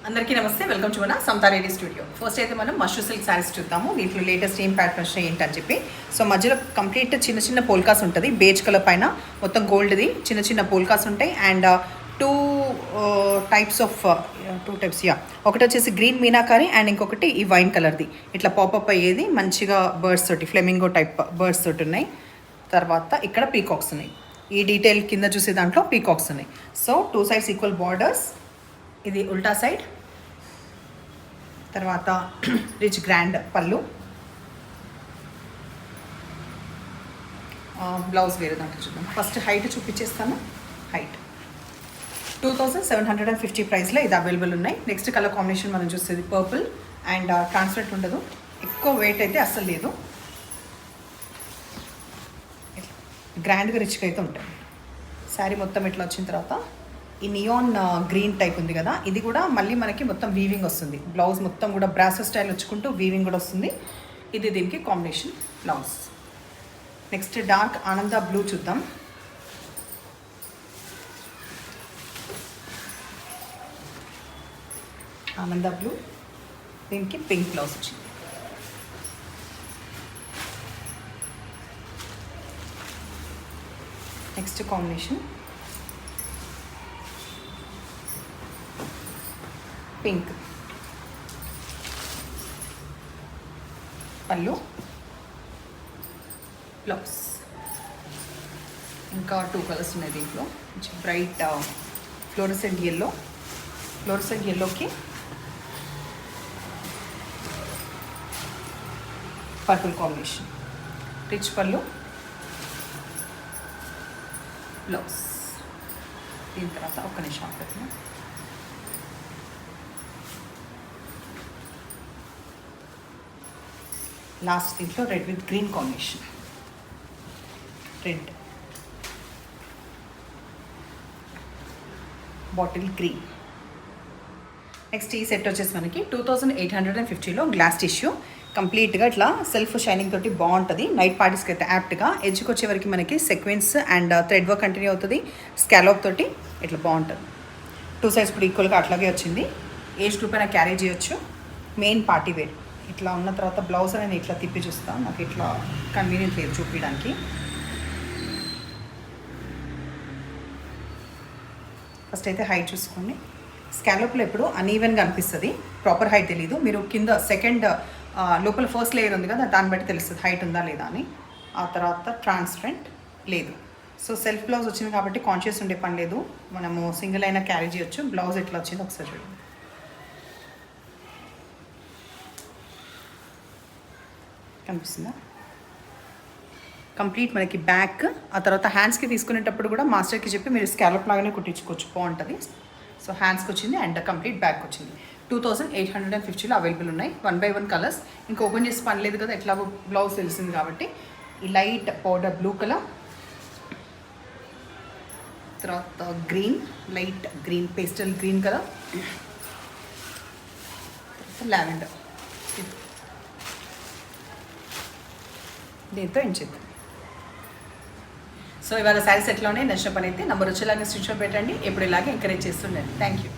అందరికీ నమస్తే, welcome to మన సమతా రెడ్డి స్టూడియో. ఫస్ట్ అయితే మనం మష్రూ సిల్క్ శారీస్ చూద్దాము. దీంట్లో లేటెస్ట్ ఏం ప్యాటర్న్ వచ్చినాయి ఏంటని చెప్పి. సో మధ్యలో కంప్లీట్ చిన్న చిన్న పోల్కాస్ ఉంటుంది. బేజ్ కలర్ పైన మొత్తం గోల్డ్ది చిన్న చిన్న పోల్కాస్ ఉంటాయి. అండ్ టూ టైప్స్ ఒకటి వచ్చేసి గ్రీన్ మీనాకారి అండ్ ఇంకొకటి ఈ వైన్ కలర్ది ఇట్లా పాపప్ అయ్యేది. మంచిగా బర్డ్స్ తోటి ఫ్లెమింగో టైప్ బర్డ్స్ తోటి ఉన్నాయి. తర్వాత ఇక్కడ పీకాక్స్ ఉన్నాయి. ఈ డీటెయిల్ కింద చూసే దాంట్లో పీకాక్స్ ఉన్నాయి. So two sides equal borders. ఇది ఉల్టా సైడ్. తర్వాత రిచ్ గ్రాండ్ పళ్ళు. బ్లౌజ్ వేరే దాంట్లో చూద్దాం. ఫస్ట్ హైట్ చూపించేస్తాను. హైట్ 2750 ప్రైస్లో ఇది అవైలబుల్ ఉన్నాయి. నెక్స్ట్ కలర్ కాంబినేషన్ మనం చూసేది పర్పుల్ అండ్ ట్రాన్స్పరెంట్ ఉండదు. ఎక్కువ వెయిట్ అయితే అస్సలు లేదు. గ్రాండ్గా రిచ్గా అయితే ఉంటాయి. శారీ మొత్తం ఇట్లా వచ్చిన తర్వాత ఈ నియాన్ గ్రీన్ టైప్ ఉంది కదా, ఇది కూడా మళ్ళీ మనకి మొత్తం వీవింగ్ వస్తుంది. బ్లౌజ్ మొత్తం కూడా బ్రాసో స్టైల్ వచ్చుకుంటూ వీవింగ్ కూడా వస్తుంది. ఇది దీనికి కాంబినేషన్ బ్లౌజ్. నెక్స్ట్ డార్క్ ఆనంద బ్లూ చూద్దాం. ఆనంద బ్లూ, దీనికి పింక్ బ్లౌజ్ వచ్చింది. నెక్స్ట్ కాంబినేషన్ పింక్ పళ్ళు, బ్లౌజ్. ఇంకా టూ కలర్స్ ఉన్నాయి దీంట్లో. బ్రైట్ ఫ్లోరసెంట్ ఎల్లోకి పర్పుల్ కాంబినేషన్. రిచ్ పళ్ళు, బ్లౌజ్. దీని తర్వాత ఒక్క నిమిషం ఆపేద్దాం. లాస్ట్ దీంట్లో red with green combination. Red, bottle green. Next ఈ సెట్ వచ్చేసి మనకి 2850లో గ్లాస్ టిష్యూ. కంప్లీట్గా ఇట్లా సెల్ఫ్ షైనింగ్ తోటి బాగుంటుంది. నైట్ పార్టీస్కి అయితే యాప్ట్గా. ఎడ్జ్కి వచ్చే వరకు మనకి sequence and thread work continue అవుతుంది. స్కాలోప్ తోటి ఇట్లా బాగుంటుంది. టూ సైడ్స్ కూడా ఈక్వల్గా అట్లాగే వచ్చింది. ఏజ్ గ్రూప్ అయినా క్యారీ చేయొచ్చు. Main party wear. ఇట్లా ఉన్న తర్వాత బ్లౌజ్ అనేది ఇట్లా తిప్పి చూస్తాను. నాకు ఇట్లా కన్వీనియంట్ లేదు చూపించడానికి. ఫస్ట్ అయితే హైట్ చూసుకోండి. స్కాలోప్లో ఎప్పుడు అన్ఈవెన్గా అనిపిస్తుంది. ప్రాపర్ హైట్ తెలీదు. మీరు కింద సెకండ్ లోపల ఫస్ట్ లేయర్ ఉంది కదా, దాన్ని బట్టి తెలుస్తుంది హైట్ ఉందా లేదా అని. ఆ తర్వాత ట్రాన్స్పరెంట్ లేదు. సో సెల్ఫ్ బ్లౌజ్ వచ్చింది కాబట్టి కాన్షియస్ ఉండే పని లేదు. మనము సింగిల్ అయినా క్యారీ చేయొచ్చు. బ్లౌజ్ ఎట్లా వచ్చిందో ఒకసారి చూడండి. కనిపిస్తుందా? కంప్లీట్ మనకి బ్యాక్. ఆ తర్వాత హ్యాండ్స్కి తీసుకునేటప్పుడు కూడా మాస్టర్కి చెప్పి మీరు స్కాలప్ లాగానే కుట్టించుకోవచ్చు, బాగుంటుంది. సో హ్యాండ్స్కి వచ్చింది అండ్ కంప్లీట్ బ్యాక్ వచ్చింది. 2850లో అవైలబుల్ ఉన్నాయి. 1 by 1 కలర్స్. ఇంకా ఓపెన్ చేసి పని లేదు కదా, ఎట్లా బ్లౌజ్ తెలిసింది కాబట్టి. ఈ లైట్ పౌడర్ బ్లూ కలర్, తర్వాత green, light green, pastel green colour, lavender. దీంతో ఏం చేద్దాం. సో ఇవాళ శారీస్ ఎట్లా ఉన్నాయి, నచ్చిన పని అయితే నంబర్ వచ్చేలాగా స్క్రీన్షాట్ పెట్టండి. ఎప్పుడు ఇలాగే ఎంకరేజ్ చేస్తుండండి. Thank you.